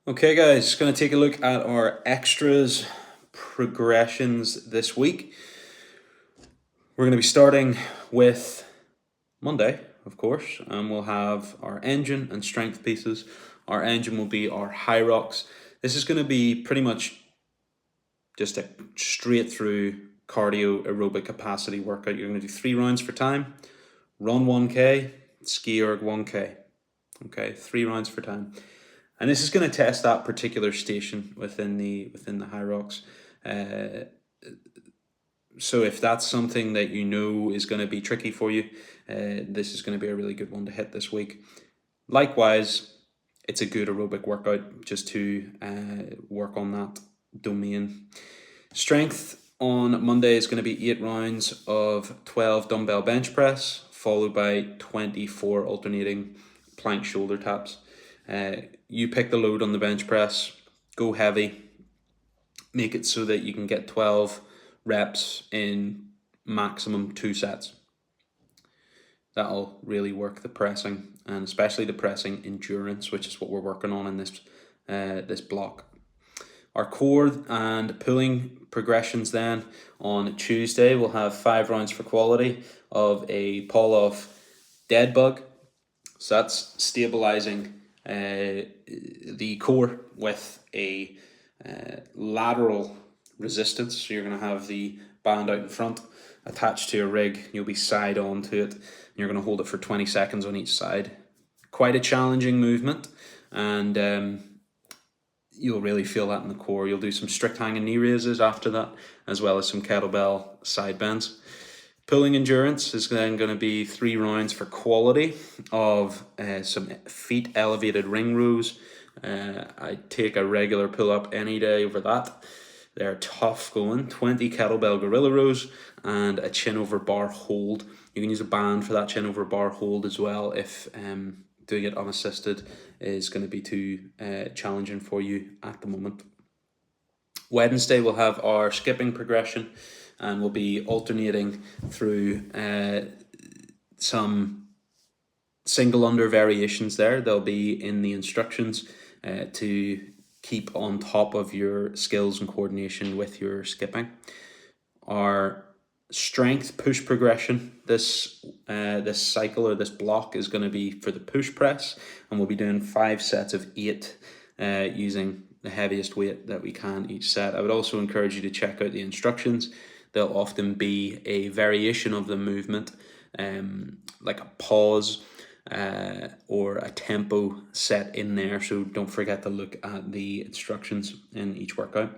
Okay, guys, going to take a look at our extras progressions this week. We're going to be starting with Monday, of course, and we'll have our engine and strength pieces. Our engine will be our Hyrox. This is going to be pretty much just a straight through cardio aerobic capacity workout. You're going to do 3 rounds for time, run 1K, ski erg 1K. Okay, 3 rounds for time. And this is going to test that particular station within the Hyrox. So if that's something that you know is going to be tricky for you, this is going to be a really good one to hit this week. Likewise, it's a good aerobic workout just to work on that domain. Strength on Monday is going to be 8 rounds of 12 dumbbell bench press, followed by 24 alternating plank shoulder taps. You pick the load on the bench press, go heavy, make it so that you can get 12 reps in maximum 2 sets. That'll really work the pressing, and especially the pressing endurance, which is what we're working on in this block. Our core and pulling progressions then on Tuesday, we'll have 5 rounds for quality of a pull-off dead bug. So that's stabilizing the core with a lateral resistance. So you're going to have the band out in front attached to a rig. You'll be side on to it. And you're going to hold it for 20 seconds on each side. Quite a challenging movement, and you'll really feel that in the core. You'll do some strict hanging knee raises after that, as well as some kettlebell side bends. Pulling endurance is then going to be 3 rounds for quality of some feet elevated ring rows. I take a regular pull up any day over that. They're tough going. 20 kettlebell gorilla rows and a chin over bar hold. You can use a band for that chin over bar hold as well if doing it unassisted is going to be too challenging for you at the moment. Wednesday we'll have our skipping progression, and we'll be alternating through some single under variations there. They'll be in the instructions to keep on top of your skills and coordination with your skipping. Our strength push progression this cycle, or this block, is going to be for the push press, and we'll be doing 5 sets of 8 using the heaviest weight that we can each set. I would also encourage you to check out the instructions. There'll often be a variation of the movement, like a pause or a tempo set in there, so don't forget to look at the instructions in each workout.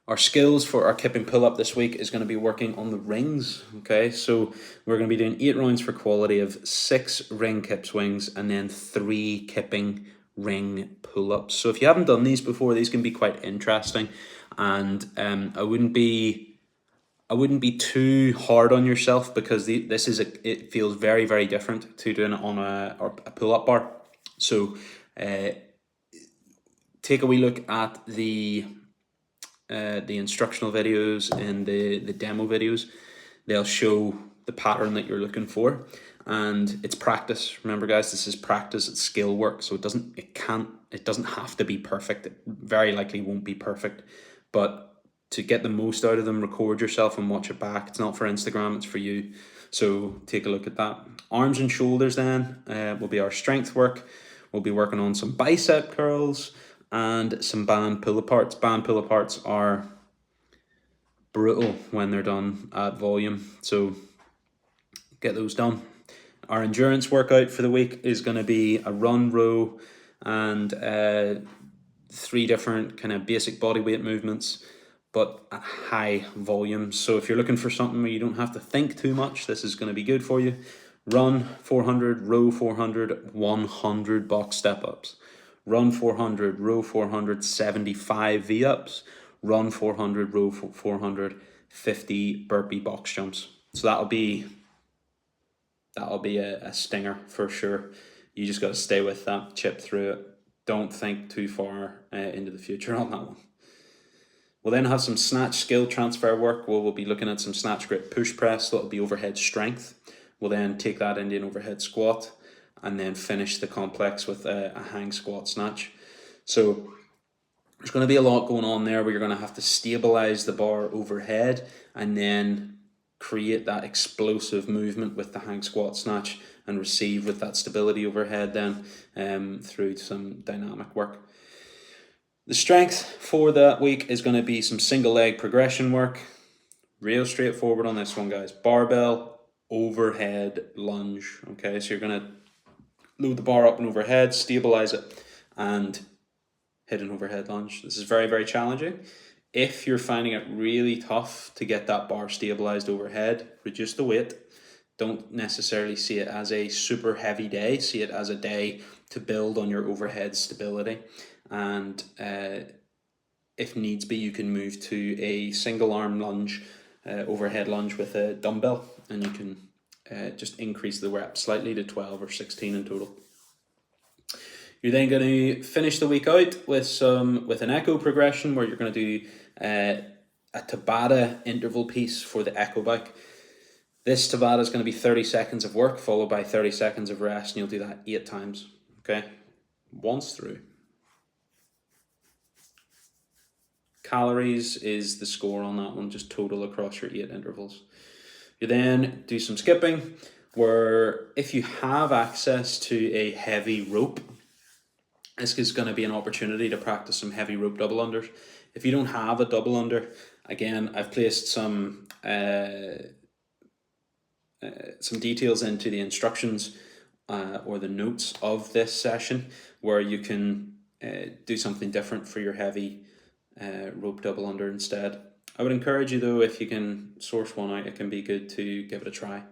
Our skills for our kipping pull-up this week is going to be working on the rings. Okay, so we're going to be doing 8 rounds for quality of 6 ring kip swings and then 3 kipping ring pull-ups. So if you haven't done these before, these can be quite interesting, and I wouldn't be too hard on yourself, because it feels very, very different to doing it on a pull-up bar. So take a wee look at the instructional videos and the demo videos. They'll show the pattern that you're looking for, and it's practice. Remember, guys, this is practice. It's skill work, so it doesn't have to be perfect. It very likely won't be perfect, but to get the most out of them, record yourself and watch it back. It's not for Instagram, it's for you. So take a look at that. Arms and shoulders then will be our strength work. We'll be working on some bicep curls and some band pull-aparts. Band pull-aparts are brutal when they're done at volume, so get those done. Our endurance workout for the week is going to be a run, row, and 3 different kind of basic body weight movements, but at high volume. So if you're looking for something where you don't have to think too much, this is going to be good for you. Run 400, row 400, 100 box step-ups. Run 400, row 400, 75 V-ups. Run 400, row 400, 50 burpee box jumps. So that'll be a stinger for sure. You just got to stay with that, chip through it. Don't think too far into the future on that one. We'll then have some snatch skill transfer work, where we'll be looking at some snatch grip push press. That'll be overhead strength. We'll then take that into an overhead squat, and then finish the complex with a hang squat snatch. So there's going to be a lot going on there where you're going to have to stabilize the bar overhead and then create that explosive movement with the hang squat snatch and receive with that stability overhead then through some dynamic work. The strength for that week is going to be some single leg progression work. Real straightforward on this one, guys. Barbell overhead lunge. Okay, so you're going to load the bar up and overhead, stabilize it, and hit an overhead lunge. This is very, very challenging. If you're finding it really tough to get that bar stabilized overhead, reduce the weight. Don't necessarily see it as a super heavy day. See it as a day to build on your overhead stability. And if needs be, you can move to a single arm lunge, overhead lunge with a dumbbell, and you can just increase the rep slightly to 12 or 16 in total. You're then going to finish the week out with an echo progression where you're going to do a Tabata interval piece for the echo bike. This Tabata is going to be 30 seconds of work followed by 30 seconds of rest, and you'll do that 8 times. Okay, once through. Calories is the score on that one, just total across your 8 intervals. You then do some skipping, where if you have access to a heavy rope, this is going to be an opportunity to practice some heavy rope double unders. If you don't have a double under, again, I've placed some details into the instructions or the notes of this session, where you can do something different for your heavy rope double under instead. I would encourage you though, if you can source one out, it can be good to give it a try.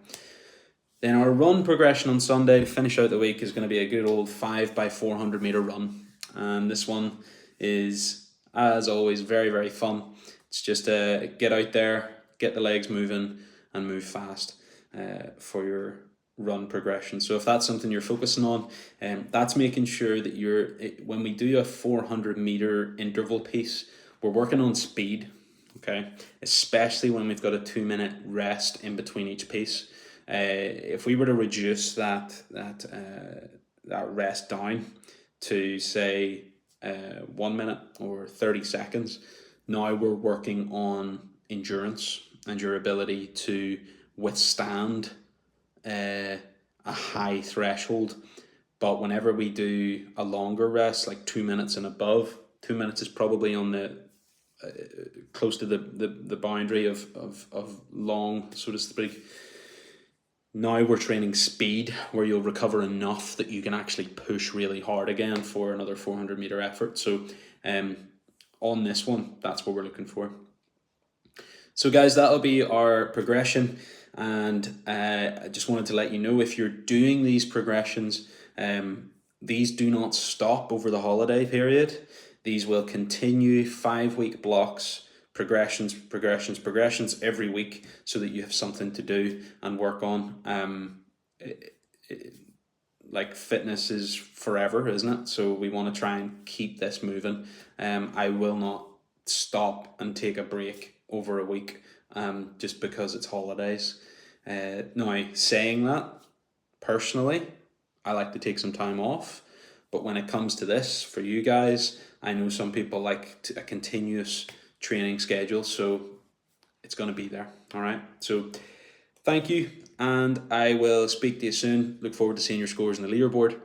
Then our run progression on Sunday to finish out the week is going to be a good old 5x400 meter run. And this one is, as always, very, very fun. It's just get out there, get the legs moving, and move fast for your run progression. So if that's something you're focusing on, that's making sure that when we do a 400 meter interval piece, we're working on speed, okay? Especially when we've got a 2-minute rest in between each piece. If we were to reduce that rest down to say 1 minute or 30 seconds, now we're working on endurance and your ability to withstand a high threshold. But whenever we do a longer rest, like 2 minutes and above, 2 minutes is probably on the close to the boundary of long, so to speak. Now we're training speed, where you'll recover enough that you can actually push really hard again for another 400 meter effort. So on this one, that's what we're looking for. So guys, that'll be our progression. And I just wanted to let you know, if you're doing these progressions, these do not stop over the holiday period. These will continue 5-week blocks, progressions every week, so that you have something to do and work on. Like fitness is forever, isn't it? So we want to try and keep this moving. I will not stop and take a break over a week just because it's holidays. Now, saying that, personally, I like to take some time off. But when it comes to this, for you guys, I know some people like a continuous training schedule, so it's going to be there. All right. So thank you, and I will speak to you soon. Look forward to seeing your scores in the leaderboard.